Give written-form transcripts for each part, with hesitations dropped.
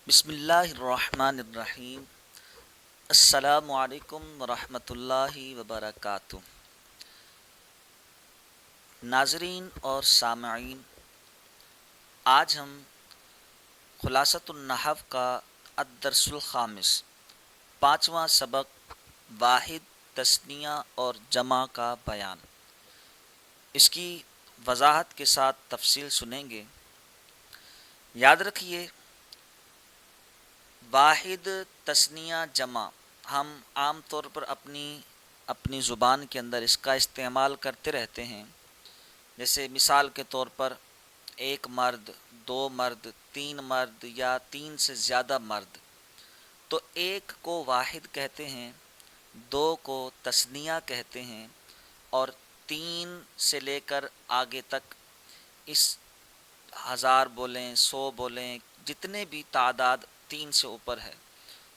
بسم اللہ الرحمن الرحیم۔ السلام علیکم ورحمۃ اللہ وبرکاتہ۔ ناظرین اور سامعین، آج ہم خلاصۃ النحو کا الدرس الخامس، پانچواں سبق، واحد، تثنیہ اور جمع کا بیان، اس کی وضاحت کے ساتھ تفصیل سنیں گے۔ یاد رکھیے، واحد، تثنیہ، جمع، ہم عام طور پر اپنی زبان کے اندر اس کا استعمال کرتے رہتے ہیں۔ جیسے مثال کے طور پر ایک مرد، دو مرد، تین مرد یا تین سے زیادہ مرد، تو ایک کو واحد کہتے ہیں، دو کو تثنیہ کہتے ہیں، اور تین سے لے کر آگے تک، اس 1000 بولیں، 100 بولیں، جتنے بھی تعداد تین سے اوپر ہے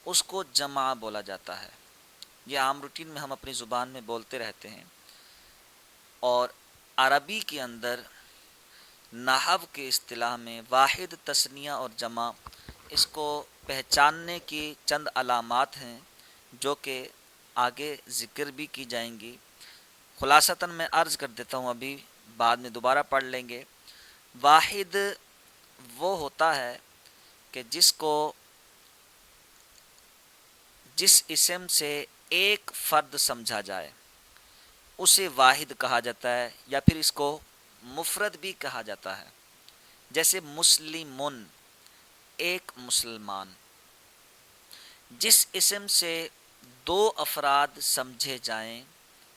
اس کو جمع بولا جاتا ہے۔ یہ عام روٹین میں ہم اپنی زبان میں بولتے رہتے ہیں، اور عربی کے اندر نحو کے اصطلاح میں واحد، تثنیہ اور جمع، اس کو پہچاننے کی چند علامات ہیں جو کہ آگے ذکر بھی کی جائیں گی۔ خلاصتاً میں عرض کر دیتا ہوں، ابھی بعد میں دوبارہ پڑھ لیں گے۔ واحد وہ ہوتا ہے کہ جس اسم سے ایک فرد سمجھا جائے اسے واحد کہا جاتا ہے، یا پھر اس کو مفرد بھی کہا جاتا ہے۔ جیسے مسلمن، ایک مسلمان۔ جس اسم سے دو افراد سمجھے جائیں،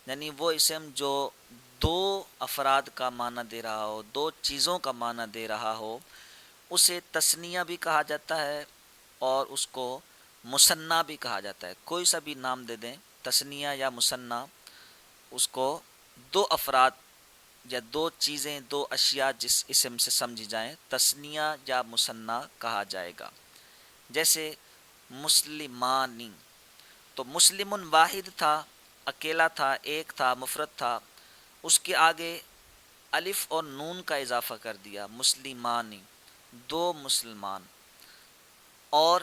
یعنی وہ اسم جو دو افراد کا معنی دے رہا ہو، دو چیزوں کا معنی دے رہا ہو، اسے تثنیہ بھی کہا جاتا ہے اور اس کو مثنیٰ بھی کہا جاتا ہے۔ کوئی سا بھی نام دے دیں، تثنیہ یا مثنیٰ، اس کو دو افراد یا دو چیزیں، دو اشیاء جس اسم سے سمجھی جائیں، تثنیہ یا مثنیٰ کہا جائے گا۔ جیسے مسلمانی، تو مسلمن واحد تھا، اکیلا تھا، ایک تھا، مفرد تھا، اس کے آگے الف اور نون کا اضافہ کر دیا، مسلمانی، دو مسلمان۔ اور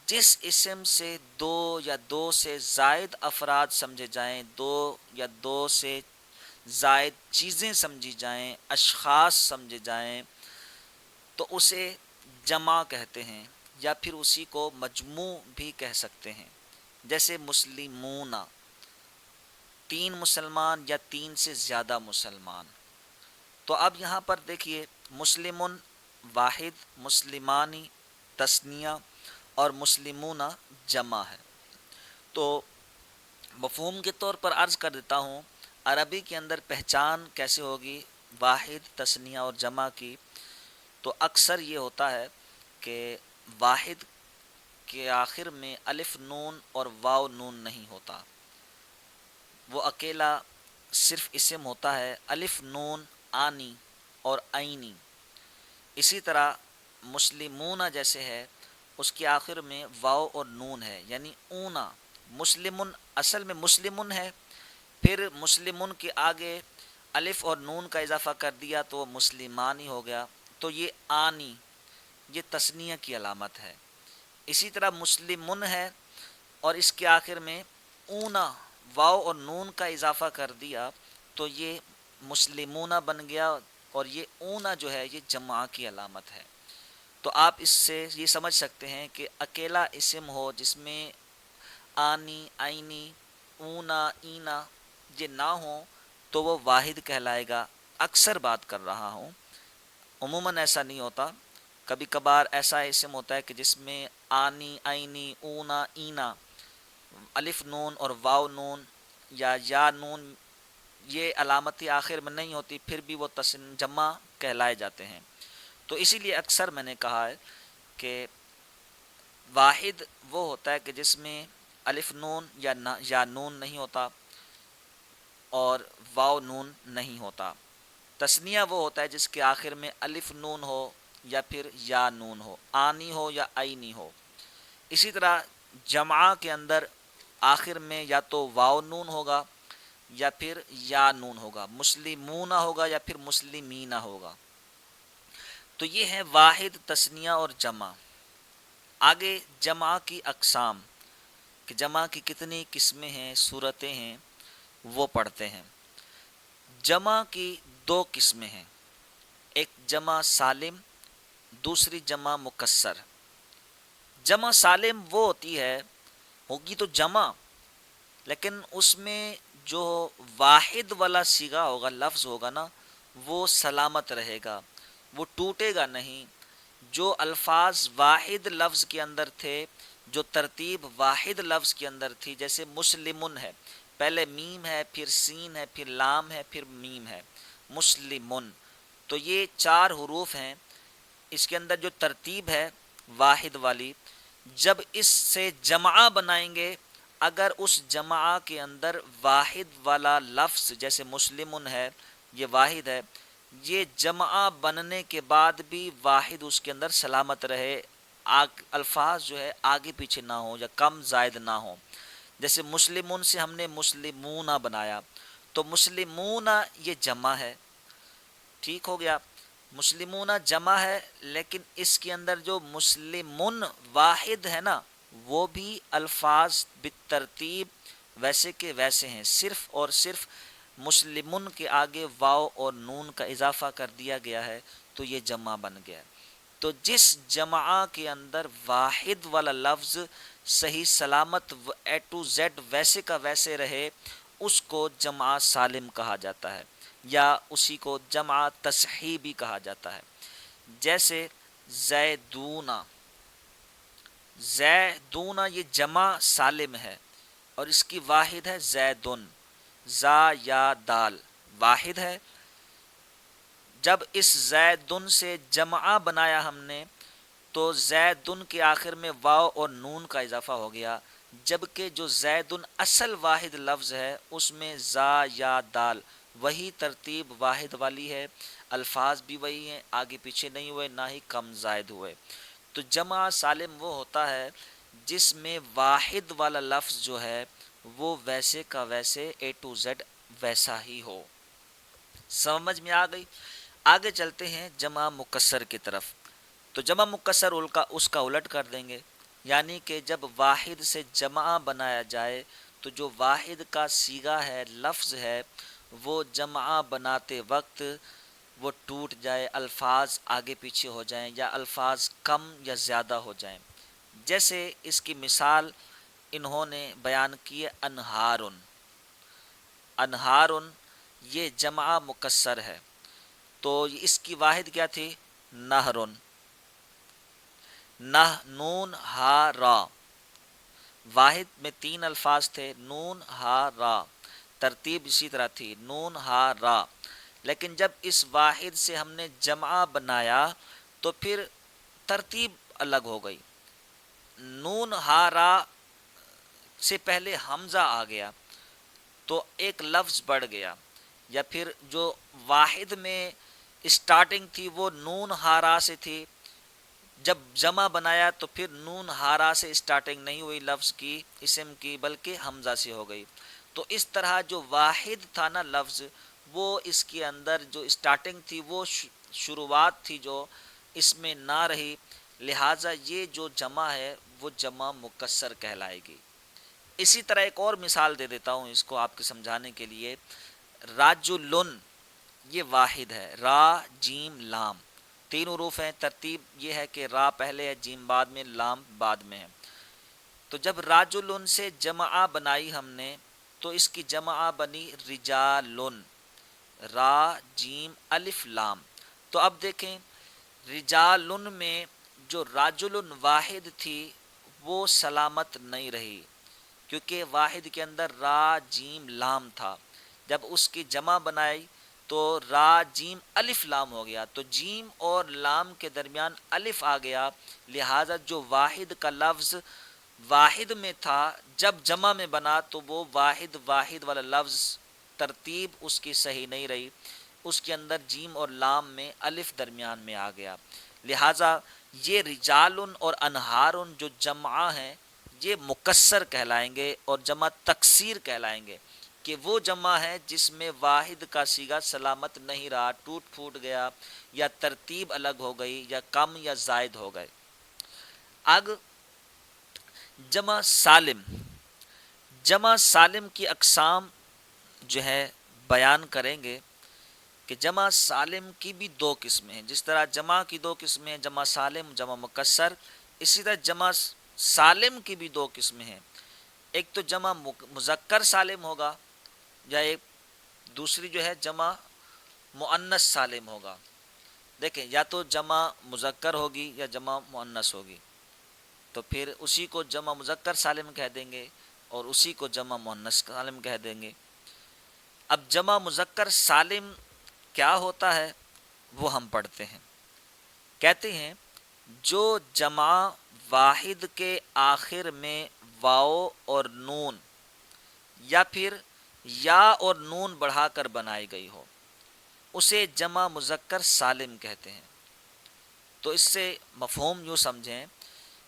جس اسم سے دو یا دو سے زائد افراد سمجھے جائیں، دو یا دو سے زائد چیزیں سمجھی جائیں، اشخاص سمجھے جائیں، تو اسے جمع کہتے ہیں، یا پھر اسی کو مجموع بھی کہہ سکتے ہیں۔ جیسے مسلمون، تین مسلمان یا تین سے زیادہ مسلمان۔ تو اب یہاں پر دیکھیے، مسلمن واحد، مسلمانی تثنیہ، اور مسلمون جمع ہے۔ تو مفہوم کے طور پر عرض کر دیتا ہوں، عربی کے اندر پہچان کیسے ہوگی واحد، تثنیہ اور جمع کی؟ تو اکثر یہ ہوتا ہے کہ واحد کے آخر میں الف نون اور واو نون نہیں ہوتا، وہ اکیلا صرف اسم ہوتا ہے، الف نون آنی اور عینی۔ اسی طرح مسلمون جیسے ہے، اس کے آخر میں واو اور نون ہے، یعنی اونا۔ مسلمن اصل میں مسلمن ہے، پھر مسلمن کے آگے الف اور نون کا اضافہ کر دیا تو وہ مسلمانی ہو گیا، تو یہ آنی، یہ تثنیہ کی علامت ہے۔ اسی طرح مسلمن ہے اور اس کے آخر میں اونا، واو اور نون کا اضافہ کر دیا تو یہ مسلمون بن گیا، اور یہ اونا جو ہے یہ جمع کی علامت ہے۔ تو آپ اس سے یہ سمجھ سکتے ہیں کہ اکیلا اسم ہو جس میں آنی، عینی، اونا، اینا یہ نہ ہو تو وہ واحد کہلائے گا۔ اکثر بات کر رہا ہوں، عموماً ایسا نہیں ہوتا، کبھی کبھار ایسا اسم ہوتا ہے کہ جس میں آنی، عینی، اونا، اینا، الف نون اور واو نون یا نون یہ علامتی آخر میں نہیں ہوتی، پھر بھی وہ جمع کہلائے جاتے ہیں۔ تو اسی لیے اکثر میں نے کہا ہے کہ واحد وہ ہوتا ہے کہ جس میں الف نون یا نون نہیں ہوتا اور واو نون نہیں ہوتا۔ تثنیہ وہ ہوتا ہے جس کے آخر میں الف نون ہو یا پھر یا نون ہو، آنی ہو یا عینی ہو۔ اسی طرح جمع کے اندر آخر میں یا تو واو نون ہوگا یا پھر یا نون ہوگا، مسلمون ہوگا یا پھر مسلمین ہوگا۔ تو یہ ہے واحد، تثنیہ اور جمع۔ آگے جمع کی اقسام، کہ جمع کی کتنی قسمیں ہیں، صورتیں ہیں، وہ پڑھتے ہیں۔ جمع کی دو قسمیں ہیں، ایک جمع سالم، دوسری جمع مکسر۔ جمع سالم وہ ہوتی ہے، ہوگی تو جمع، لیکن اس میں جو واحد والا صیغہ ہوگا، لفظ ہوگا نا، وہ سلامت رہے گا، وہ ٹوٹے گا نہیں۔ جو الفاظ واحد لفظ کے اندر تھے، جو ترتیب واحد لفظ کے اندر تھی، جیسے مسلمن ہے، پہلے میم ہے، پھر سین ہے، پھر لام ہے، پھر میم ہے، مسلمن، تو یہ چار حروف ہیں۔ اس کے اندر جو ترتیب ہے واحد والی، جب اس سے جمع بنائیں گے، اگر اس جمع کے اندر واحد والا لفظ جیسے مسلمن ہے، یہ واحد ہے، یہ جمع بننے کے بعد بھی واحد اس کے اندر سلامت رہے، الفاظ جو ہے آگے پیچھے نہ ہو یا کم زائد نہ ہو۔ جیسے مسلمون سے ہم نے مسلمون بنایا، تو مسلمون یہ جمع ہے، ٹھیک ہو گیا، مسلمون جمع ہے، لیکن اس کے اندر جو مسلمون واحد ہے نا، وہ بھی الفاظ بالترتیب ویسے کے ویسے ہیں، صرف اور صرف مسلمون کے آگے واو اور نون کا اضافہ کر دیا گیا ہے، تو یہ جمع بن گیا۔ تو جس جمع کے اندر واحد والا لفظ صحیح سلامت اے ٹو زیڈ ویسے کا ویسے رہے، اس کو جمع سالم کہا جاتا ہے، یا اسی کو جمع تصحیح بھی کہا جاتا ہے۔ جیسے زیدون، زیدون یہ جمع سالم ہے، اور اس کی واحد ہے زیدن، زا یا دال واحد ہے۔ جب اس زیدن سے جمع بنایا ہم نے، تو زیدن کے آخر میں واو اور نون کا اضافہ ہو گیا، جبکہ جو زیدن اصل واحد لفظ ہے، اس میں زا یا دال وہی ترتیب واحد والی ہے، الفاظ بھی وہی ہیں، آگے پیچھے نہیں ہوئے، نہ ہی کم زائد ہوئے۔ تو جمع سالم وہ ہوتا ہے جس میں واحد والا لفظ جو ہے وہ ویسے کا ویسے اے ٹو زیڈ ویسا ہی ہو۔ سمجھ میں آ گئی؟ آگے چلتے ہیں جمع مکسر کی طرف۔ تو جمع مکسر اس کا الٹ کر دیں گے، یعنی کہ جب واحد سے جمع بنایا جائے، تو جو واحد کا صیغہ ہے، لفظ ہے، وہ جمع بناتے وقت وہ ٹوٹ جائے، الفاظ آگے پیچھے ہو جائیں، یا الفاظ کم یا زیادہ ہو جائیں۔ جیسے اس کی مثال انہوں نے بیان کی ہے، انہارن، انہارن یہ جمع مکسر ہے، تو اس کی واحد کیا تھی؟ نہرن، نہ نون ہا را، واحد میں تین الفاظ تھے، نون ہا را، ترتیب اسی طرح تھی، نون ہا را، لیکن جب اس واحد سے ہم نے جمع بنایا تو پھر ترتیب الگ ہو گئی، نون ہا را سے پہلے حمزہ آ گیا تو ایک لفظ بڑھ گیا، یا پھر جو واحد میں اسٹارٹنگ تھی وہ نون ہارا سے تھی، جب جمع بنایا تو پھر نون ہارا سے اسٹارٹنگ نہیں ہوئی لفظ کی، اسم کی، بلکہ حمزہ سے ہو گئی۔ تو اس طرح جو واحد تھا نا لفظ، وہ اس کے اندر جو اسٹارٹنگ تھی، وہ شروعات تھی جو اس میں نہ رہی، لہٰذا یہ جو جمع ہے وہ جمع مکسر کہلائے گی۔ اسی طرح ایک اور مثال دے دیتا ہوں اس کو آپ کے سمجھانے کے لیے، راجلن یہ واحد ہے، را جیم لام تین حروف ہیں، ترتیب یہ ہے کہ را پہلے ہے، جیم بعد میں، لام بعد میں ہے۔ تو جب راجلن سے جمع بنائی ہم نے، تو اس کی جمع بنی رجالن، را جیم الف لام۔ تو اب دیکھیں رجالن میں جو راجلن واحد تھی وہ سلامت نہیں رہی، کیونکہ واحد کے اندر را جیم لام تھا، جب اس کی جمع بنائی تو را جیم الف لام ہو گیا، تو جیم اور لام کے درمیان الف آ گیا، لہذا جو واحد کا لفظ واحد میں تھا جب جمع میں بنا تو وہ واحد والا لفظ ترتیب اس کی صحیح نہیں رہی، اس کے اندر جیم اور لام میں الف درمیان میں آ گیا، لہذا یہ رجالن اور انہارن جو جمع ہیں یہ مکسر کہلائیں گے، اور جمع تکسیر کہلائیں گے، کہ وہ جمع ہے جس میں واحد کا صیغہ سلامت نہیں رہا، ٹوٹ پھوٹ گیا، یا ترتیب الگ ہو گئی، یا کم یا زائد ہو گئے۔ ag جمع سالم، جمع سالم کی اقسام جو ہے بیان کریں گے کہ جمع سالم کی بھی دو قسمیں ہیں. جس طرح جمع کی دو قسمیں ہیں، جمع سالم، جمع مکسر، اسی طرح جمع سالم کی بھی دو قسمیں ہیں. ایک تو جمع مذکر سالم ہوگا، یا ایک دوسری جو ہے جمع مؤنث سالم ہوگا. دیکھیں، یا تو جمع مذکر ہوگی یا جمع مؤنث ہوگی، تو پھر اسی کو جمع مذکر سالم کہہ دیں گے اور اسی کو جمع مؤنث سالم کہہ دیں گے. اب جمع مذکر سالم کیا ہوتا ہے وہ ہم پڑھتے ہیں. کہتے ہیں جو جمع واحد کے آخر میں واو اور نون یا پھر یا اور نون بڑھا کر بنائی گئی ہو اسے جمع مذکر سالم کہتے ہیں. تو اس سے مفہوم یوں سمجھیں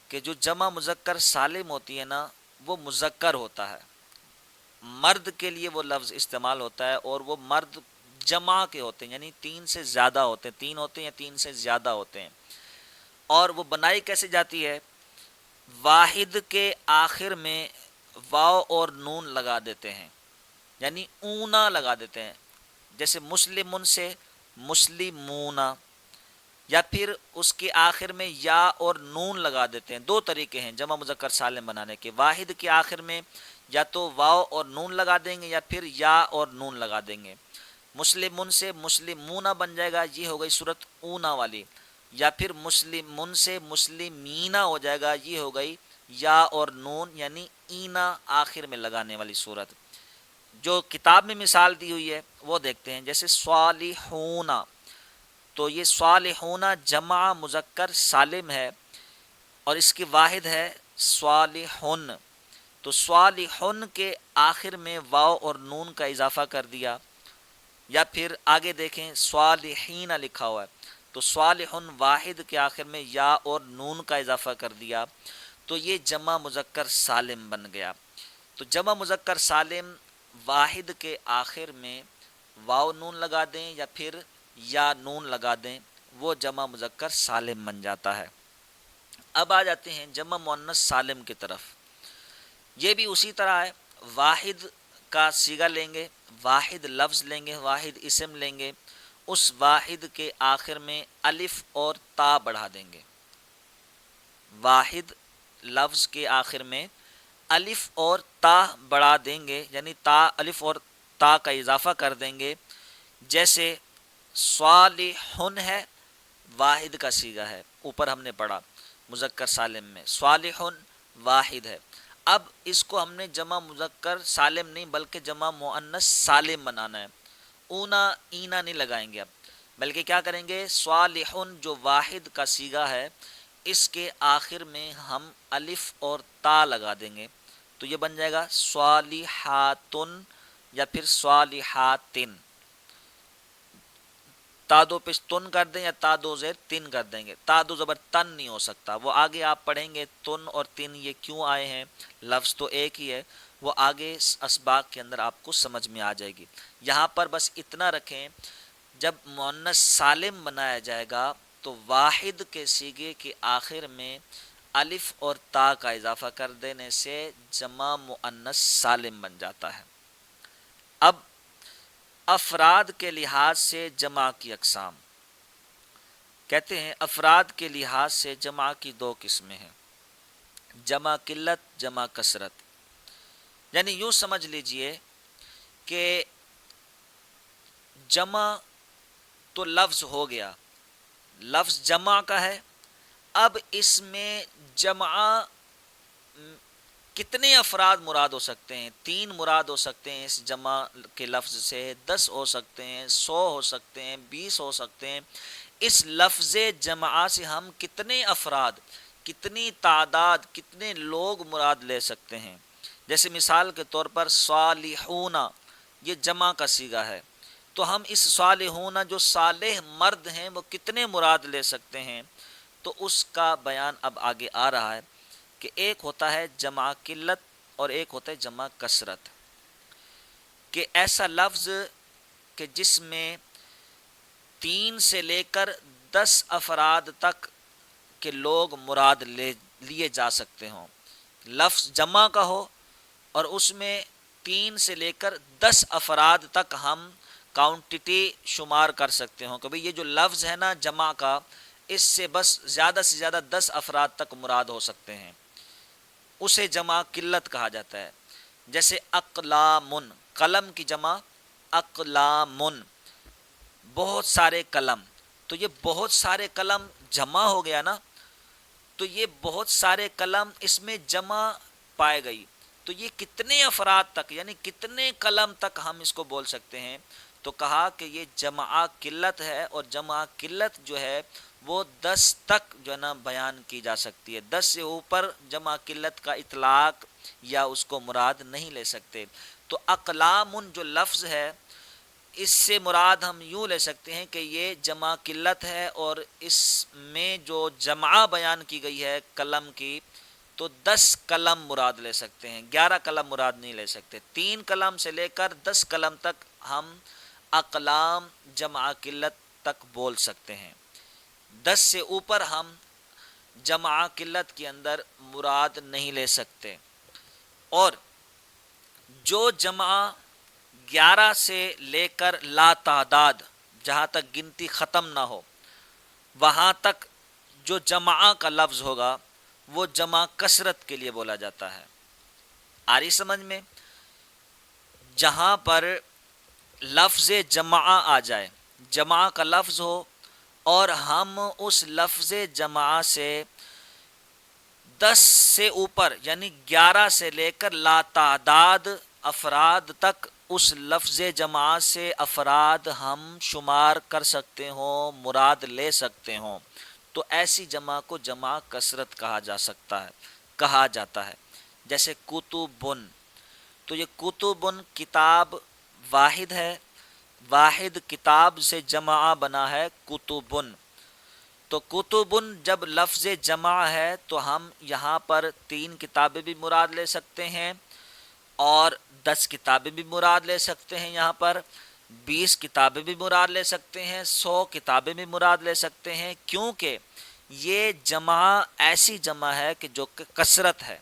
کہ جو جمع مذکر سالم ہوتی ہے نا، وہ مذکر ہوتا ہے، مرد کے لیے وہ لفظ استعمال ہوتا ہے، اور وہ مرد جمع کے ہوتے ہیں، یعنی تین سے زیادہ ہوتے ہیں، تین ہوتے ہیں یا تین سے زیادہ ہوتے ہیں. اور وہ بنائی کیسے جاتی ہے؟ واحد کے آخر میں واو اور نون لگا دیتے ہیں، یعنی اونا لگا دیتے ہیں. جیسے مسلمن سے مسلمونا، یا پھر اس کے آخر میں یا اور نون لگا دیتے ہیں. دو طریقے ہیں جمع مذکر سالم بنانے کے. واحد کے آخر میں یا تو واو اور نون لگا دیں گے یا پھر یا اور نون لگا دیں گے. مسلمن سے مسلمونا بن جائے گا، یہ ہو گئی صورت اونا والی. یا پھر مسلمن سے مسلمینا ہو جائے گا، یہ ہو گئی یا اور نون یعنی اینا آخر میں لگانے والی صورت. جو کتاب میں مثال دی ہوئی ہے وہ دیکھتے ہیں. جیسے صالحون، تو یہ صالحون جمع مذکر سالم ہے اور اس کی واحد ہے صالحن. تو صالحن کے آخر میں واو اور نون کا اضافہ کر دیا. یا پھر آگے دیکھیں صالحین لکھا ہوا ہے، تو صالحن واحد کے آخر میں یا اور نون کا اضافہ کر دیا، تو یہ جمع مذکر سالم بن گیا. تو جمع مذکر سالم واحد کے آخر میں واو نون لگا دیں یا پھر یا نون لگا دیں، وہ جمع مذکر سالم بن جاتا ہے. اب آ جاتے ہیں جمع مؤنث سالم کی طرف. یہ بھی اسی طرح ہے، واحد کا صیغہ لیں گے، واحد لفظ لیں گے، واحد اسم لیں گے، اس واحد کے آخر میں الف اور تا بڑھا دیں گے. واحد لفظ کے آخر میں الف اور تا بڑھا دیں گے، یعنی تا الف اور تا کا اضافہ کر دیں گے. جیسے صالحن ہے، واحد کا صیغہ ہے، اوپر ہم نے پڑھا مذکر سالم میں صالحن واحد ہے. اب اس کو ہم نے جمع مذکر سالم نہیں بلکہ جمع مؤنث سالم بنانا ہے. اونا اینا نہیں لگائیں گے اب، بلکہ کیا کریں گے، صالحن جو واحد کا صیغہ ہے اس کے آخر میں ہم الف اور تا لگا دیں گے، تو یہ بن جائے گا صالحاتن یا پھر صالحاتن. تا دو پیش تن کر دیں یا تا دو زیر تن کر دیں گے. تا دو زبر تن نہیں ہو سکتا، وہ آگے آپ پڑھیں گے تن اور تن یہ کیوں آئے ہیں، لفظ تو ایک ہی ہے، وہ آگے اسباق کے اندر آپ کو سمجھ میں آ جائے گی. یہاں پر بس اتنا رکھیں، جب مؤنث سالم بنایا جائے گا تو واحد کے صیغے کے آخر میں الف اور تا کا اضافہ کر دینے سے جمع مؤنث سالم بن جاتا ہے. اب افراد کے لحاظ سے جمع کی اقسام. کہتے ہیں افراد کے لحاظ سے جمع کی دو قسمیں ہیں، جمع قلت، جمع کثرت. یعنی یوں سمجھ لیجئے کہ جمع تو لفظ ہو گیا، لفظ جمع کا ہے. اب اس میں جمع کتنے افراد مراد ہو سکتے ہیں؟ 3 مراد ہو سکتے ہیں اس جمع کے لفظ سے، 10 ہو سکتے ہیں، 100 ہو سکتے ہیں، 20 ہو سکتے ہیں. اس لفظ جمع سے ہم کتنے افراد، کتنی تعداد، کتنے لوگ مراد لے سکتے ہیں؟ جیسے مثال کے طور پر صالحون یہ جمع کا صیغہ ہے، تو ہم اس صالحون جو صالح مرد ہیں وہ کتنے مراد لے سکتے ہیں؟ تو اس کا بیان اب آگے آ رہا ہے کہ ایک ہوتا ہے جمع قلت اور ایک ہوتا ہے جمع کثرت. کہ ایسا لفظ کہ جس میں 3 سے لے کر 10 افراد تک کہ لوگ مراد لیے جا سکتے ہوں. لفظ جمع کا ہو اور اس میں 3 سے لے کر 10 افراد تک ہم کاؤنٹٹی شمار کر سکتے ہوں کہ بھئی یہ جو لفظ ہے نا جمع کا، اس سے بس زیادہ سے زیادہ 10 افراد تک مراد ہو سکتے ہیں، اسے جمع قلت کہا جاتا ہے. جیسے اقلامن، قلم کی جمع اقلامن، بہت سارے قلم. تو یہ بہت سارے قلم جمع ہو گیا نا، تو یہ بہت سارے قلم اس میں جمع پائے گئی، تو یہ کتنے افراد تک یعنی کتنے قلم تک ہم اس کو بول سکتے ہیں. تو کہا کہ یہ جمع قلت ہے، اور جمع قلت جو ہے وہ 10 تک جو ہے نا بیان کی جا سکتی ہے. 10 سے اوپر جمع قلت کا اطلاق یا اس کو مراد نہیں لے سکتے. تو اقلامن جو لفظ ہے، اس سے مراد ہم یوں لے سکتے ہیں کہ یہ جمع قلت ہے، اور اس میں جو جمع بیان کی گئی ہے قلم کی، تو 10 قلم مراد لے سکتے ہیں، 11 قلم مراد نہیں لے سکتے. 3 قلم سے لے کر 10 قلم تک ہم اقلام جمع قلت تک بول سکتے ہیں. 10 سے اوپر ہم جمع قلت کے اندر مراد نہیں لے سکتے. اور جو جمع 11 سے لے کر لا تعداد، جہاں تک گنتی ختم نہ ہو، وہاں تک جو جمع کا لفظ ہوگا وہ جمع کثرت کے لیے بولا جاتا ہے. آ رہی سمجھ میں؟ جہاں پر لفظ جمع آ جائے، جمع کا لفظ ہو، اور ہم اس لفظ جمع سے 10 سے اوپر یعنی 11 سے لے کر لا تعداد افراد تک اس لفظ جمع سے افراد ہم شمار کر سکتے ہوں، مراد لے سکتے ہوں، تو ایسی جمع کو جمع کثرت کہا جاتا ہے. جیسے کتبن، تو یہ کتبن کتاب واحد ہے، واحد کتاب سے جمع بنا ہے کتبن. تو کتبن جب لفظ جمع ہے تو ہم یہاں پر 3 کتابیں بھی مراد لے سکتے ہیں، اور 10 کتابیں بھی مراد لے سکتے ہیں، یہاں پر 20 کتابیں بھی مراد لے سکتے ہیں، 100 کتابیں بھی مراد لے سکتے ہیں، کیونکہ یہ جمع ایسی جمع ہے کہ جو کہ کثرت ہے،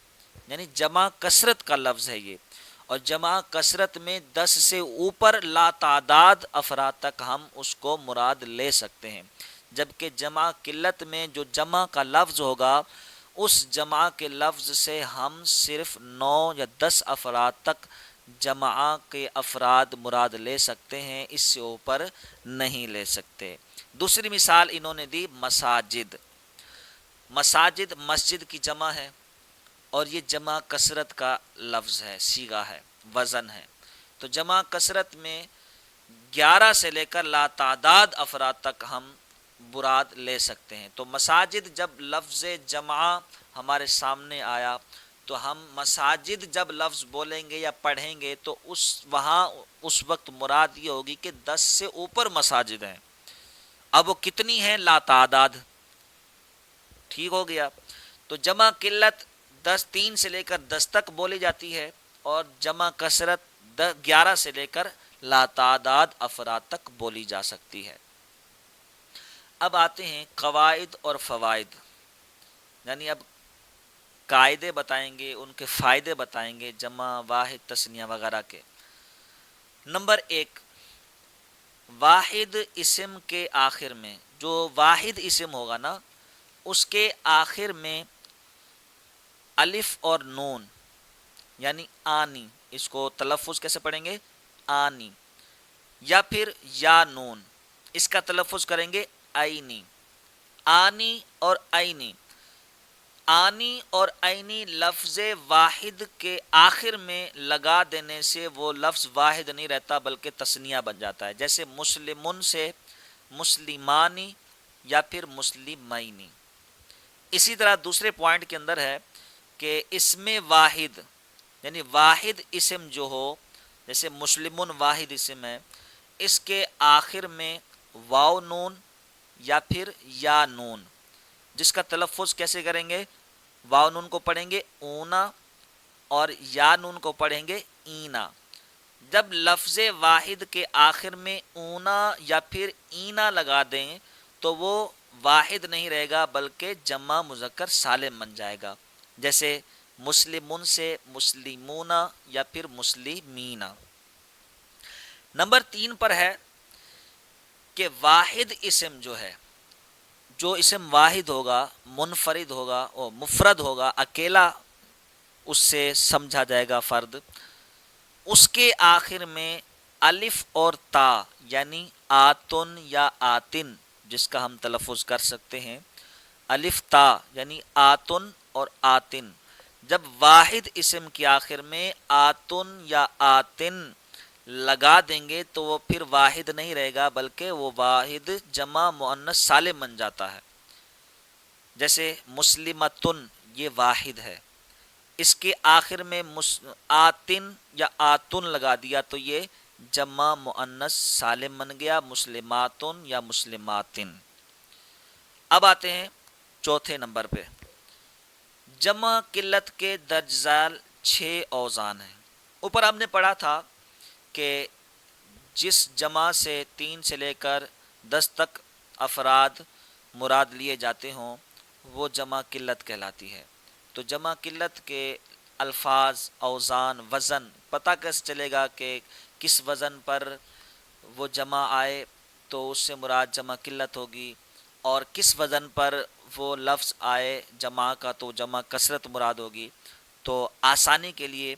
یعنی جمع کثرت کا لفظ ہے یہ. اور جمع کثرت میں 10 سے اوپر لا تعداد افراد تک ہم اس کو مراد لے سکتے ہیں. جبکہ جمع قلت میں جو جمع کا لفظ ہوگا، اس جمع کے لفظ سے ہم صرف 9 یا 10 افراد تک جمع کے افراد مراد لے سکتے ہیں، اس سے اوپر نہیں لے سکتے. دوسری مثال انہوں نے دی مساجد. مساجد مسجد کی جمع ہے، اور یہ جمع کثرت کا لفظ ہے، صیغہ ہے، وزن ہے. تو جمع کثرت میں 11 سے لے کر لا تعداد افراد تک ہم مراد لے سکتے ہیں. تو مساجد جب لفظ جمع ہمارے سامنے آیا تو ہم مساجد جب لفظ بولیں گے یا پڑھیں گے تو اس وقت مراد یہ ہوگی کہ 10 سے اوپر مساجد ہیں. اب وہ کتنی ہیں؟ لا تعداد. ٹھیک ہو گیا. تو جمع قلت 3 سے لے کر 10 تک بولی جاتی ہے، اور جمع کثرت 11 سے لے کر لا تعداد افراد تک بولی جا سکتی ہے. اب آتے ہیں قواعد اور فوائد، یعنی اب قاعدے بتائیں گے، ان کے فائدے بتائیں گے جمع، واحد، تثنیہ وغیرہ کے. نمبر 1، واحد اسم کے آخر میں، جو واحد اسم ہوگا نا اس کے آخر میں الف اور نون یعنی آنی، اس کو تلفظ کیسے پڑھیں گے؟ آنی، یا پھر یا نون، اس کا تلفظ کریں گے آئینی. آنی اور آئینی، آنی اور آئینی لفظ واحد کے آخر میں لگا دینے سے وہ لفظ واحد نہیں رہتا بلکہ تثنیہ بن جاتا ہے. جیسے مسلمن سے مسلمانی یا پھر مسلمینی. اسی طرح دوسرے پوائنٹ کے اندر ہے کہ اسم واحد یعنی واحد اسم جو ہو، جیسے مسلمن واحد اسم ہے، اس کے آخر میں واو نون یا پھر یا نون، جس کا تلفظ کیسے کریں گے؟ واو نون کو پڑھیں گے اونا، اور یا نون کو پڑھیں گے اینا. جب لفظ واحد کے آخر میں اونا یا پھر اینا لگا دیں تو وہ واحد نہیں رہے گا بلکہ جمع مذکر سالم بن جائے گا، جیسے مسلمون سے مسلمون یا پھر مسلمین۔ نمبر 3 پر ہے کہ واحد اسم جو ہے، جو اسم واحد ہوگا، منفرد ہوگا اور مفرد ہوگا، اکیلا اس سے سمجھا جائے گا فرد، اس کے آخر میں الف اور تا یعنی آتن یا آتن جس کا ہم تلفظ کر سکتے ہیں، الف تا یعنی آتن اور آتن، جب واحد اسم کے آخر میں آتن یا آتن لگا دیں گے تو وہ پھر واحد نہیں رہے گا بلکہ وہ واحد جمع مؤنث سالم بن جاتا ہے، جیسے مسلمتن یہ واحد ہے، اس کے آخر میں آتن یا آتن لگا دیا تو یہ جمع مؤنث سالم بن گیا، مسلماتن یا مسلماتن۔ اب آتے ہیں چوتھے نمبر پہ، جمع قلت کے درج ذیل 6 اوزان ہیں۔ اوپر ہم نے پڑھا تھا کہ جس جمع سے 3 سے لے کر 10 تک افراد مراد لیے جاتے ہوں وہ جمع قلت کہلاتی ہے۔ تو جمع قلت کے الفاظ، اوزان، وزن پتہ کیسے چلے گا کہ کس وزن پر وہ جمع آئے تو اس سے مراد جمع قلت ہوگی، اور کس وزن پر وہ لفظ آئے جمع کا تو جمع کثرت مراد ہوگی۔ تو آسانی کے لیے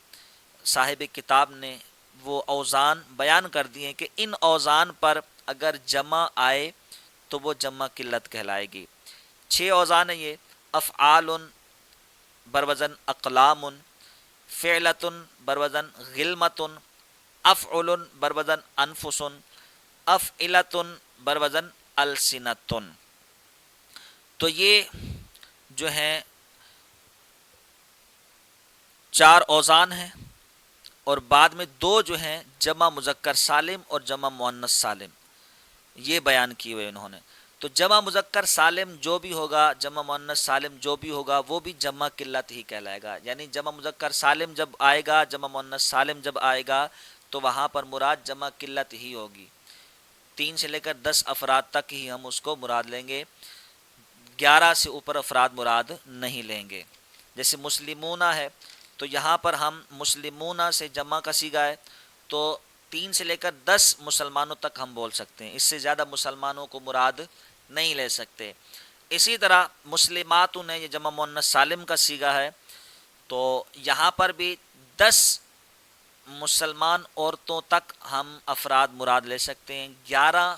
صاحب کتاب نے وہ اوزان بیان کر دیے کہ ان اوزان پر اگر جمع آئے تو وہ جمع قلت کہلائے گی۔ 6 اوزان ہیں یہ، افعال بروزن اقلام، فعلۃ بروزن غلمۃ، افعل بروزن انفس، افعلۃ بروزن السنۃ۔ تو یہ جو ہیں 4 اوزان ہیں، اور بعد میں 2 جو ہیں جمع مذکر سالم اور جمع مؤنث سالم یہ بیان کیے ہوئے انہوں نے۔ تو جمع مذکر سالم جو بھی ہوگا، جمع مؤنث سالم جو بھی ہوگا وہ بھی جمع قلت ہی کہلائے گا، یعنی جمع مذکر سالم جب آئے گا، جمع مؤنث سالم جب آئے گا تو وہاں پر مراد جمع قلت ہی ہوگی۔ 3 سے لے کر 10 افراد تک ہی ہم اس کو مراد لیں گے، 11 سے اوپر افراد مراد نہیں لیں گے۔ جیسے مسلمون ہے تو یہاں پر ہم مسلمون سے جمع کا صیغہ ہے تو 3 سے لے کر 10 مسلمانوں تک ہم بول سکتے ہیں، اس سے زیادہ مسلمانوں کو مراد نہیں لے سکتے۔ اسی طرح مسلمات یہ جمع مؤنث سالم کا صیغہ ہے تو یہاں پر بھی 10 مسلمان عورتوں تک ہم افراد مراد لے سکتے ہیں، 11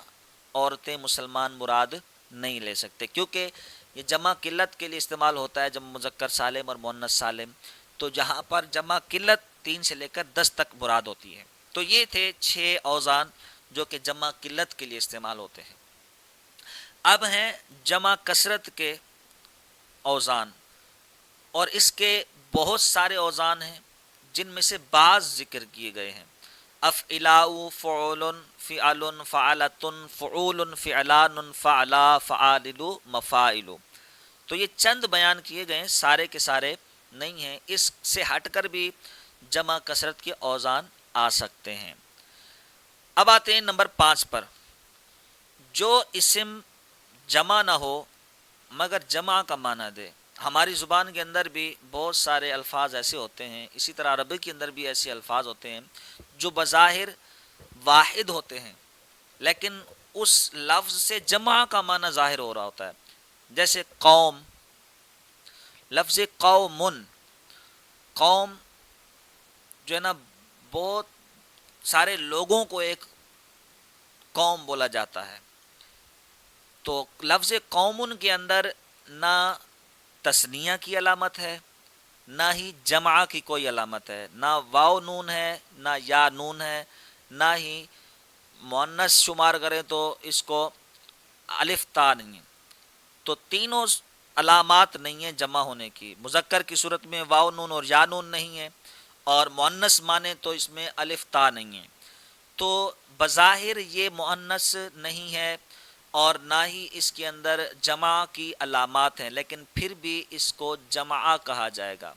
عورتیں مسلمان مراد نہیں لے سکتے، کیونکہ یہ جمع قلت کے لیے استعمال ہوتا ہے، جمع مذکر سالم اور مؤنث سالم، تو جہاں پر جمع قلت 3 سے لے کر 10 تک مراد ہوتی ہے۔ تو یہ تھے 6 اوزان جو کہ جمع قلت کے لیے استعمال ہوتے ہیں۔ اب ہیں جمع کثرت کے اوزان، اور اس کے بہت سارے اوزان ہیں جن میں سے بعض ذکر کیے گئے ہیں، افعلاء، فعول، فعل، فعلۃ، فعول، فعلان، فعلا، فعالل، مفاعل۔ تو یہ چند بیان کیے گئے ہیں، سارے کے سارے نہیں ہیں، اس سے ہٹ کر بھی جمع کثرت کے اوزان آ سکتے ہیں۔ اب آتے ہیں نمبر 5 پر، جو اسم جمع نہ ہو مگر جمع کا معنی دے۔ ہماری زبان کے اندر بھی بہت سارے الفاظ ایسے ہوتے ہیں، اسی طرح عربی کے اندر بھی ایسے الفاظ ہوتے ہیں جو بظاہر واحد ہوتے ہیں لیکن اس لفظ سے جمع کا معنی ظاہر ہو رہا ہوتا ہے، جیسے قوم، لفظ قومن، قوم جو ہے نا بہت سارے لوگوں کو ایک قوم بولا جاتا ہے، تو لفظ قومن کے اندر نہ تثنیہ کی علامت ہے، نہ ہی جمع کی کوئی علامت ہے، نہ واو نون ہے، نہ یا نون ہے، نہ ہی مؤنث شمار کریں تو اس کو الف تا نہیں ہے، تو تینوں علامات نہیں ہیں جمع ہونے کی۔ مذکر کی صورت میں واو نون اور یا نون نہیں ہے، اور مؤنث مانے تو اس میں الف تا نہیں ہے، تو بظاہر یہ مؤنث نہیں ہے اور نہ ہی اس کے اندر جمع کی علامات ہیں، لیکن پھر بھی اس کو جمع کہا جائے گا۔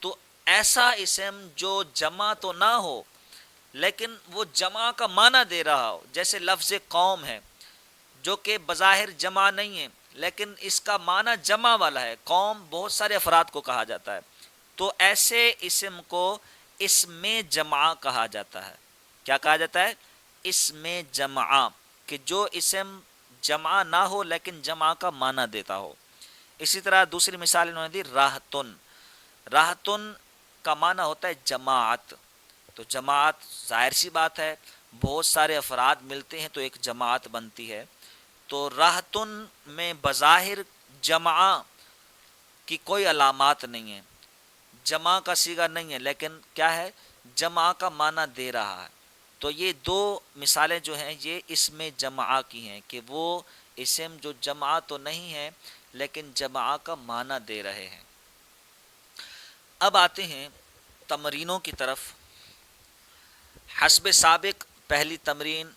تو ایسا اسم جو جمع تو نہ ہو لیکن وہ جمع کا معنی دے رہا ہو، جیسے لفظ قوم ہے جو کہ بظاہر جمع نہیں ہے لیکن اس کا معنی جمع والا ہے، قوم بہت سارے افراد کو کہا جاتا ہے، تو ایسے اسم کو اسم جمع کہا جاتا ہے۔ کیا کہا جاتا ہے؟ اسم جمع، کہ جو اسم جمع نہ ہو لیکن جمع کا معنی دیتا ہو۔ اسی طرح دوسری مثال انہوں نے دی راحتن، راحتن کا معنی ہوتا ہے جماعت، تو جماعت ظاہر سی بات ہے بہت سارے افراد ملتے ہیں تو ایک جماعت بنتی ہے، تو راحتن میں بظاہر جمع کی کوئی علامات نہیں ہے، جمع کا صیغہ نہیں ہے، لیکن کیا ہے؟ جمع کا معنی دے رہا ہے۔ تو یہ دو مثالیں جو ہیں یہ اسم جمع کی ہیں، کہ وہ اسم جو جمع تو نہیں ہے لیکن جمع کا معنی دے رہے ہیں۔ اب آتے ہیں تمرینوں کی طرف۔ حسب سابق پہلی تمرین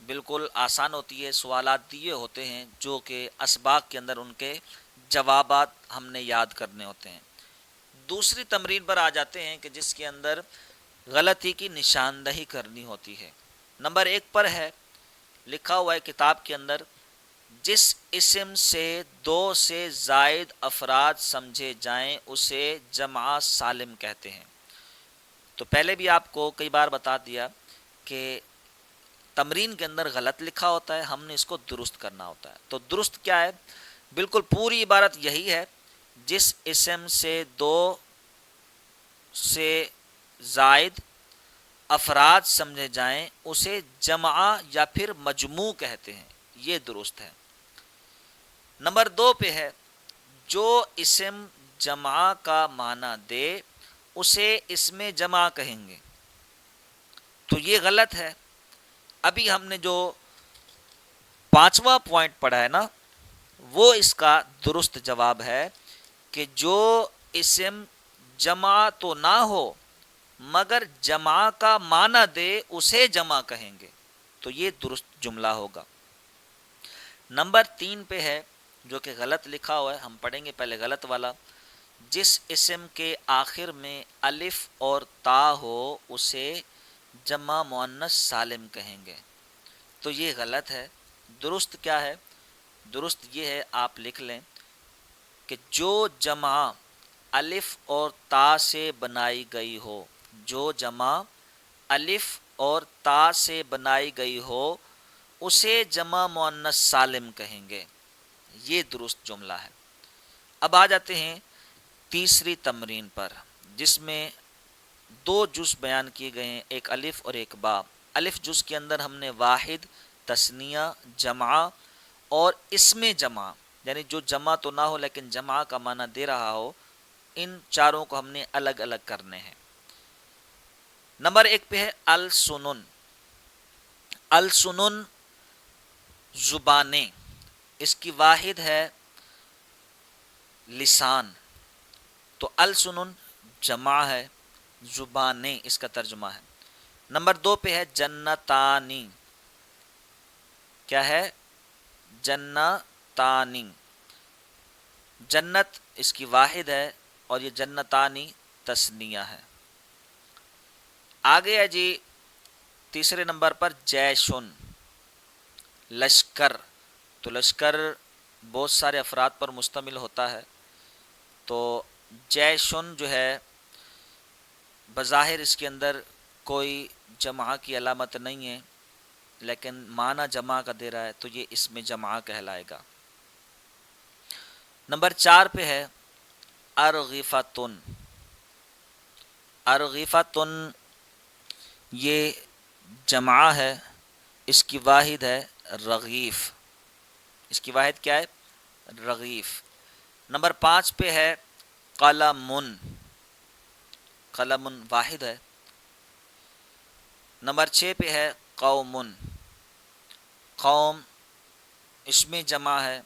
بالکل آسان ہوتی ہے، سوالات دیے ہوتے ہیں جو کہ اسباق کے اندر ان کے جوابات ہم نے یاد کرنے ہوتے ہیں۔ دوسری تمرین پر آ جاتے ہیں کہ جس کے اندر غلطی کی نشاندہی کرنی ہوتی ہے۔ نمبر 1 پر ہے، لکھا ہوا ہے کتاب کے اندر، جس اسم سے 2 سے زائد افراد سمجھے جائیں اسے جمع سالم کہتے ہیں۔ تو پہلے بھی آپ کو کئی بار بتا دیا کہ تمرین کے اندر غلط لکھا ہوتا ہے، ہم نے اس کو درست کرنا ہوتا ہے۔ تو درست کیا ہے؟ بالکل پوری عبارت یہی ہے، جس اسم سے 2 سے زائد افراد سمجھے جائیں اسے جمع یا پھر مجموع کہتے ہیں، یہ درست ہے۔ نمبر 2 پہ ہے، جو اسم جمع کا معنی دے اسے اسم جمع کہیں گے، تو یہ غلط ہے۔ ابھی ہم نے جو 5واں پوائنٹ پڑھا ہے نا، وہ اس کا درست جواب ہے کہ جو اسم جمع تو نہ ہو مگر جمع کا معنی دے اسے جمع کہیں گے، تو یہ درست جملہ ہوگا۔ نمبر 3 پہ ہے جو کہ غلط لکھا ہوا ہے، ہم پڑھیں گے پہلے غلط والا، جس اسم کے آخر میں الف اور تا ہو اسے جمع مؤنث سالم کہیں گے، تو یہ غلط ہے۔ درست کیا ہے؟ درست یہ ہے، آپ لکھ لیں کہ جو جمع الف اور تا سے بنائی گئی ہو، جو جمع الف اور تا سے بنائی گئی ہو اسے جمع مؤنث سالم کہیں گے، یہ درست جملہ ہے۔ اب آ جاتے ہیں تیسری تمرین پر، جس میں 2 جز بیان کیے گئے ہیں، ایک الف اور ایک با۔ الف جز کے اندر ہم نے واحد، تثنیہ، جمع اور اسم جمع، یعنی جو جمع تو نہ ہو لیکن جمع کا معنی دے رہا ہو، ان چاروں کو ہم نے الگ الگ کرنے ہیں۔ نمبر 1 پہ ہے السنن، السنن زبانیں، اس کی واحد ہے لسان، تو السنن جمع ہے، زبانیں اس کا ترجمہ ہے۔ نمبر 2 پہ ہے جنتانی، کیا ہے؟ جنتانی، جنت اس کی واحد ہے اور یہ جنتانی تثنیہ ہے۔ آگے ہے جی تیسرے نمبر پر جیشن، لشکر، تو لشکر بہت سارے افراد پر مشتمل ہوتا ہے، تو جیشن جو ہے بظاہر اس کے اندر کوئی جمع کی علامت نہیں ہے لیکن معنی جمع کا دے رہا ہے، تو یہ اسم جمع کہلائے گا۔ نمبر 4 پہ ہے ارغفتن، ارغفتن یہ جمع ہے، اس کی واحد ہے رغیف، اس کی واحد کیا ہے؟ رغیف۔ نمبر 5 پہ ہے قلمن، قلمن واحد ہے۔ نمبر 6 پہ ہے قومن، قوم اس میں جمع ہے،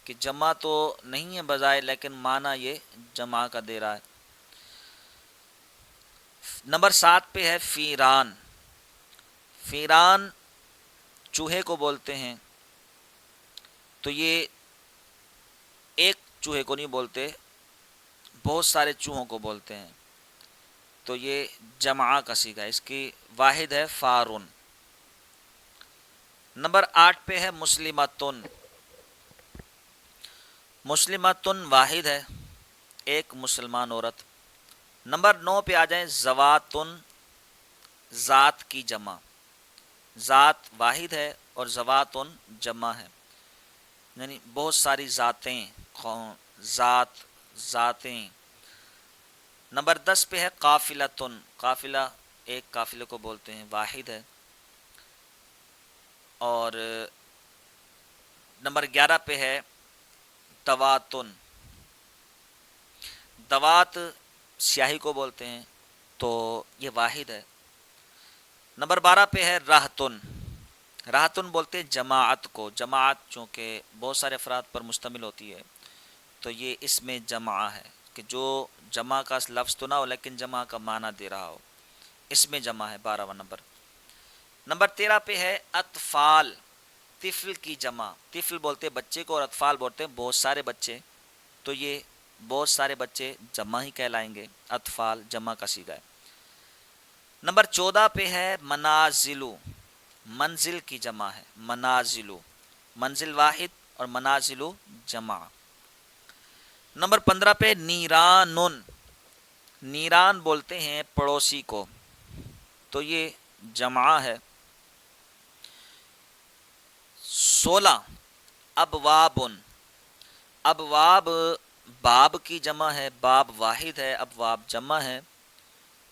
کہ جمع تو نہیں ہے بظاہر لیکن معنی یہ جمع کا دے رہا ہے۔ نمبر 7 پہ ہے فیران، فیران چوہے کو بولتے ہیں، تو یہ ایک چوہے کو نہیں بولتے، بہت سارے چوہوں کو بولتے ہیں، تو یہ جمع کا صیغہ ہے، اس کی واحد ہے فارن۔ نمبر 8 پہ ہے مسلمتن، مسلمتن واحد ہے، ایک مسلمان عورت۔ نمبر 9 پہ آ جائیں، زواتن، ذات کی جمع، ذات واحد ہے اور زواتن جمع ہے، یعنی بہت ساری ذاتیں، ذات، ذاتیں۔ نمبر 10 پہ ہے قافلتن، قافلہ ایک قافلے کو بولتے ہیں، واحد ہے۔ اور نمبر 11 پہ ہے دواتن، دوات سیاہی کو بولتے ہیں، تو یہ واحد ہے۔ نمبر 12 پہ ہے راہتن، راہتن بولتے ہیں جماعت کو، جماعت چونکہ بہت سارے افراد پر مشتمل ہوتی ہے تو یہ اس میں جمع ہے، کہ جو جمع کا لفظ تو نہ ہو لیکن جمع کا معنی دے رہا ہو، اس میں جمع ہے 12واں نمبر۔ نمبر 13 پہ ہے اطفال، طفل کی جمع، طفل بولتے بچے کو اور اطفال بولتے ہیں بہت سارے بچے، تو یہ بہت سارے بچے جمع ہی کہلائیں گے، اطفال جمع کا صیغہ ہے۔ نمبر 14 پہ ہے منازلو، منزل کی جمع ہے، منازلو، منزل واحد اور منازلو جمع۔ نمبر 15 پہ نیرانن، نیران بولتے ہیں پڑوسی کو، تو یہ جمع ہے۔ 16 ابوابن، ابواب باب کی جمع ہے، باب واحد ہے، ابواب جمع ہے،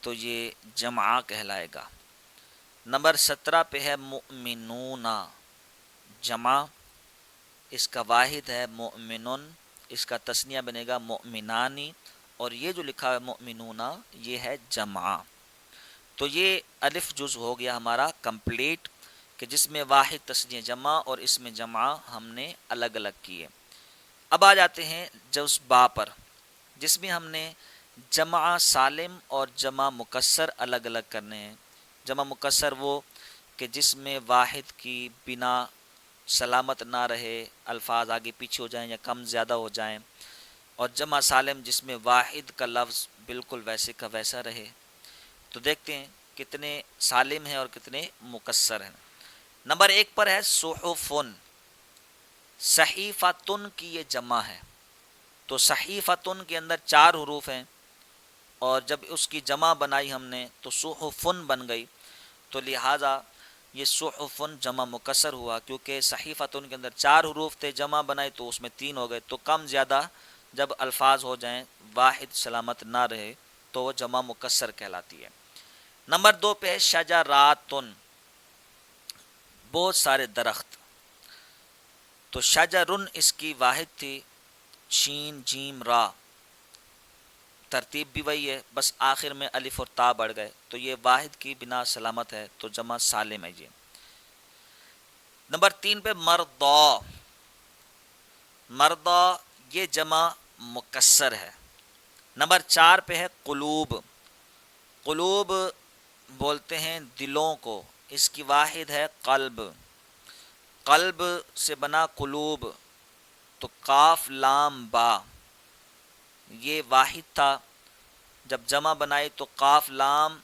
تو یہ جمع کہلائے گا۔ نمبر 17 پہ ہے مؤمنون، جمع، اس کا واحد ہے مؤمنون، اس کا تثنیہ بنے گا مؤمنانی، اور یہ جو لکھا ہے مؤمنون یہ ہے جمع۔ تو یہ الف جز ہو گیا ہمارا کمپلیٹ، کہ جس میں واحد تثنیہ جمع اور اس میں جمع ہم نے الگ الگ کیے۔ اب آ جاتے ہیں جز با پر، جس میں ہم نے جمع سالم اور جمع مکسر الگ الگ کرنے ہیں۔ جمع مکسر وہ کہ جس میں واحد کی بنا سلامت نہ رہے، الفاظ آگے پیچھے ہو جائیں یا کم زیادہ ہو جائیں، اور جمع سالم جس میں واحد کا لفظ بالکل ویسے کا ویسا رہے۔ تو دیکھتے ہیں کتنے سالم ہیں اور کتنے مکسر ہیں۔ نمبر 1 پر ہے صحفن، صحیفتن کی یہ جمع ہے، تو صحیفتن کے اندر 4 حروف ہیں، اور جب اس کی جمع بنائی ہم نے تو صحفن بن گئی، تو لہٰذا یہ صحفن جمع مکسر ہوا، کیونکہ صحیفتن کے اندر 4 حروف تھے، جمع بنائی تو اس میں 3 ہو گئے، تو کم زیادہ جب الفاظ ہو جائیں واحد سلامت نہ رہے تو وہ جمع مکسر کہلاتی ہے۔ نمبر 2 پہ ہے شجراتن، بہت سارے درخت، تو شجرن اس کی واحد تھی، شین جیم را، ترتیب بھی وہی ہے، بس آخر میں الف اور تا بڑھ گئے، تو یہ واحد کی بنا سلامت ہے، تو جمع سالم ہے یہ۔ نمبر 3 پہ مرضا، مرضا یہ جمع مکسر ہے۔ نمبر 4 پہ ہے قلوب، قلوب بولتے ہیں دلوں کو، اس کی واحد ہے قلب، قلب سے بنا قلوب، تو قاف لام با، یہ واحد تھا، جب جمع بنائی تو قاف لام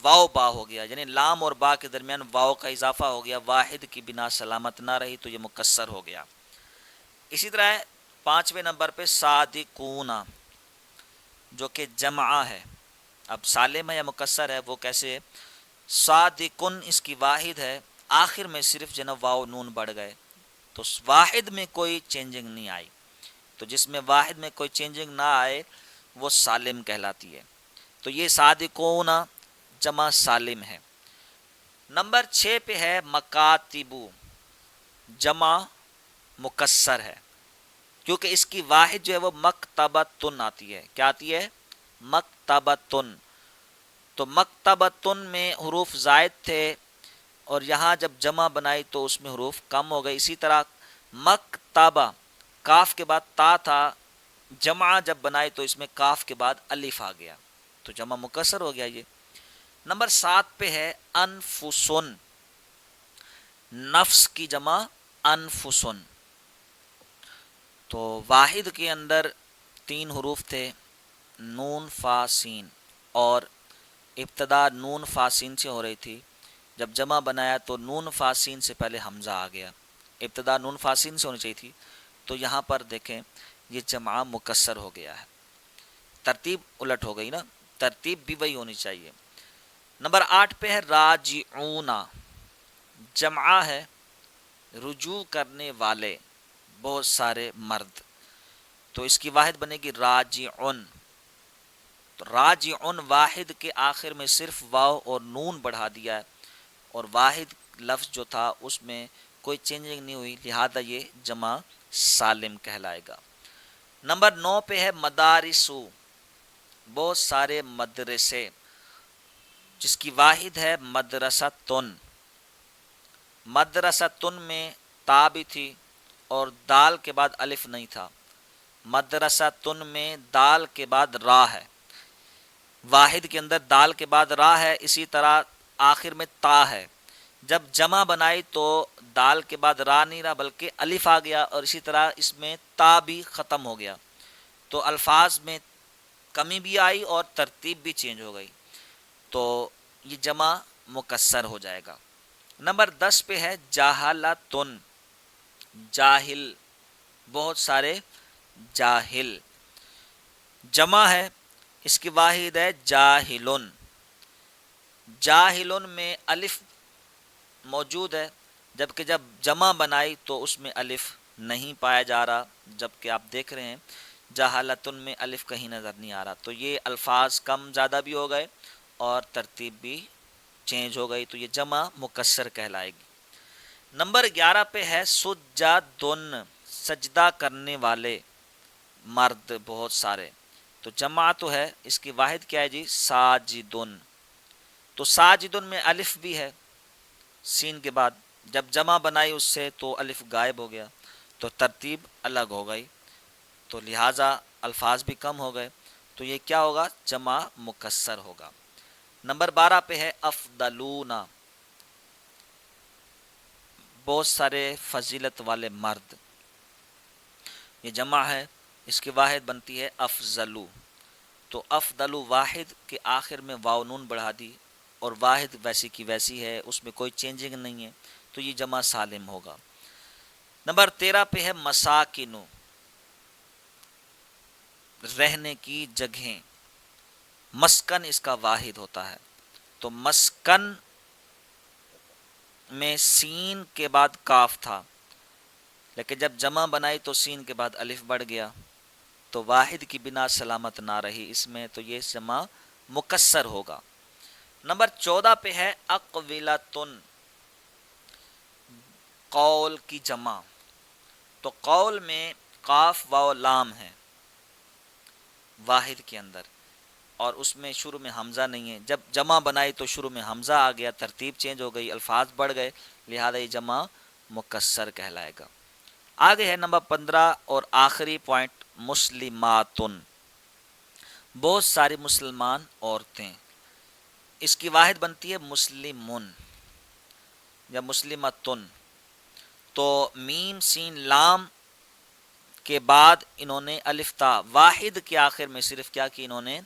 واو با ہو گیا، یعنی لام اور با کے درمیان واو کا اضافہ ہو گیا، واحد کی بنا سلامت نہ رہی تو یہ مکسر ہو گیا۔ اسی طرح 5ویں نمبر پہ صادقون، جو کہ جمع ہے، اب سالم ہے یا مکسر ہے وہ کیسے؟ صادقن اس کی واحد ہے، آخر میں صرف جناب واو نون بڑھ گئے، تو واحد میں کوئی چینجنگ نہیں آئی، تو جس میں واحد میں کوئی چینجنگ نہ آئے وہ سالم کہلاتی ہے، تو یہ صادقون جمع سالم ہے۔ نمبر 6 پہ ہے مکاتبو، جمع مکسر ہے، کیونکہ اس کی واحد جو ہے وہ مکتبتن آتی ہے، کیا آتی ہے؟ مکتبتن، تو مکتبتن میں حروف زائد تھے، اور یہاں جب جمع بنائی تو اس میں حروف کم ہو گئے۔ اسی طرح مکتبہ، کاف کے بعد تا تھا، جمع جب بنائی تو اس میں کاف کے بعد الف آ گیا، تو جمع مکسر ہو گیا یہ۔ نمبر 7 پہ ہے انفسن، نفس کی جمع انفسن، تو واحد کے اندر 3 حروف تھے، نون فا سین، اور ابتدا نون فا سین سے ہو رہی تھی، جب جمع بنایا تو نون فا سین سے پہلے حمزہ آ گیا، ابتدا نون فا سین سے ہونی چاہیے تھی، تو یہاں پر دیکھیں یہ جمع مکسر ہو گیا ہے، ترتیب الٹ ہو گئی نا، ترتیب بھی وہی ہونی چاہیے۔ نمبر 8 پہ ہے راجعون، جمع ہے رجوع کرنے والے بہت سارے مرد، تو اس کی واحد بنے گی راجعن۔ تو راجعن واحد کے آخر میں صرف واو اور نون بڑھا دیا ہے، اور واحد لفظ جو تھا اس میں کوئی چینجنگ نہیں ہوئی، لہذا یہ جمع سالم کہلائے گا۔ نمبر 9 پہ ہے مدارسو، بہت سارے مدرسے، جس کی واحد ہے مدرستن۔ مدرستن میں تا بھی تھی اور دال کے بعد الف نہیں تھا، مدرستن میں دال کے بعد را ہے، واحد کے اندر دال کے بعد را ہے، اسی طرح آخر میں تا ہے۔ جب جمع بنائی تو دال کے بعد را نہیں رہا بلکہ الف آ گیا، اور اسی طرح اس میں تا بھی ختم ہو گیا، تو الفاظ میں کمی بھی آئی اور ترتیب بھی چینج ہو گئی، تو یہ جمع مکسر ہو جائے گا۔ نمبر 10 پہ ہے جاہلتن، جاہل، بہت سارے جاہل، جمع ہے، اس کی واحد ہے جاہلن۔ جاہلن میں الف موجود ہے، جبکہ جب جمع بنائی تو اس میں الف نہیں پایا جا رہا، جبکہ آپ دیکھ رہے ہیں جہالتن میں الف کہیں نظر نہیں آ رہا، تو یہ الفاظ کم زیادہ بھی ہو گئے اور ترتیب بھی چینج ہو گئی، تو یہ جمع مکسر کہلائے گی۔ نمبر 11 پہ ہے سجادن، سجدہ کرنے والے مرد بہت سارے، تو جمع تو ہے، اس کی واحد کیا ہے جی ساجدن، تو ساجدن میں الف بھی ہے سین کے بعد، جب جمع بنائی اس سے تو الف غائب ہو گیا، تو ترتیب الگ ہو گئی، تو لہٰذا الفاظ بھی کم ہو گئے، تو یہ کیا ہوگا جمع مکسر ہوگا۔ نمبر 12 پہ ہے افضلون، بہت سارے فضیلت والے مرد، یہ جمع ہے، اس کی واحد بنتی ہے افضلو، تو افضلو واحد کے آخر میں واو نون بڑھا دی، اور واحد ویسی کی ویسی ہے، اس میں کوئی چینجنگ نہیں ہے، تو یہ جمع سالم ہوگا۔ نمبر 13 پہ ہے مساکنو، رہنے کی جگہیں، مسکن اس کا واحد ہوتا ہے، تو مسکن میں سین کے بعد کاف تھا، لیکن جب جمع بنائی تو سین کے بعد الف بڑھ گیا، تو واحد کی بنا سلامت نہ رہی اس میں، تو یہ جمع مکسر ہوگا۔ نمبر 14 پہ ہے اقولتن، قول کی جمع، تو قول میں قاف واو لام ہے واحد کے اندر، اور اس میں شروع میں حمزہ نہیں ہے، جب جمع بنائی تو شروع میں حمزہ آ گیا، ترتیب چینج ہو گئی، الفاظ بڑھ گئے، لہذا یہ جمع مکسر کہلائے گا۔ آگے ہے نمبر 15 اور آخری پوائنٹ مسلماتن، بہت ساری مسلمان عورتیں، اس کی واحد بنتی ہے مسلمن یا مسلمتن، تو میم سین لام کے بعد انہوں نے الف تا، واحد کے آخر میں صرف کیا کہ انہوں نے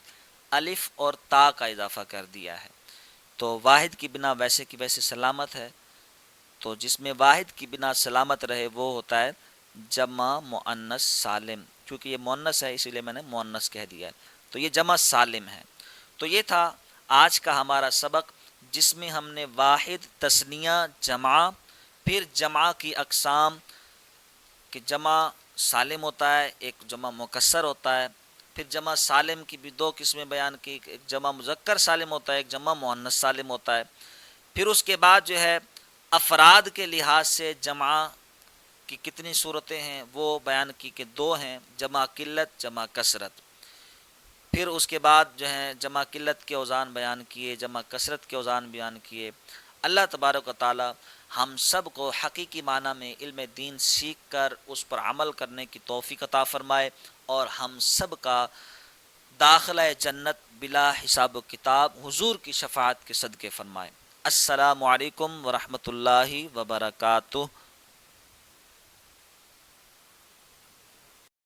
الف اور تا کا اضافہ کر دیا ہے، تو واحد کی بنا ویسے کی ویسے سلامت ہے، تو جس میں واحد کی بنا سلامت رہے وہ ہوتا ہے جمع مؤنث سالم، کیونکہ یہ مؤنث ہے اسی لیے میں نے مؤنث کہہ دیا ہے، تو یہ جمع سالم ہے۔ تو یہ تھا آج کا ہمارا سبق، جس میں ہم نے واحد، تثنیہ، جمع، پھر جمع کی اقسام، کہ جمع سالم ہوتا ہے، ایک جمع مکسر ہوتا ہے، پھر جمع سالم کی بھی دو قسمیں بیان کی، ایک جمع مذکر سالم ہوتا ہے، ایک جمع مؤنث سالم ہوتا ہے، پھر اس کے بعد جو ہے افراد کے لحاظ سے جمع کی کتنی صورتیں ہیں وہ بیان کی کہ دو ہیں، جمع قلت، جمع کثرت، پھر اس کے بعد جو ہے جمع قلت کے اوزان بیان کیے، جمع کثرت کے اوزان بیان کیے۔ اللہ تبارک و تعالی ہم سب کو حقیقی معنی میں علم دین سیکھ کر اس پر عمل کرنے کی توفیق عطا فرمائے، اور ہم سب کا داخلہ جنت بلا حساب و کتاب حضور کی شفاعت کے صدقے فرمائے۔ السلام علیکم ورحمۃ اللہ وبرکاتہ۔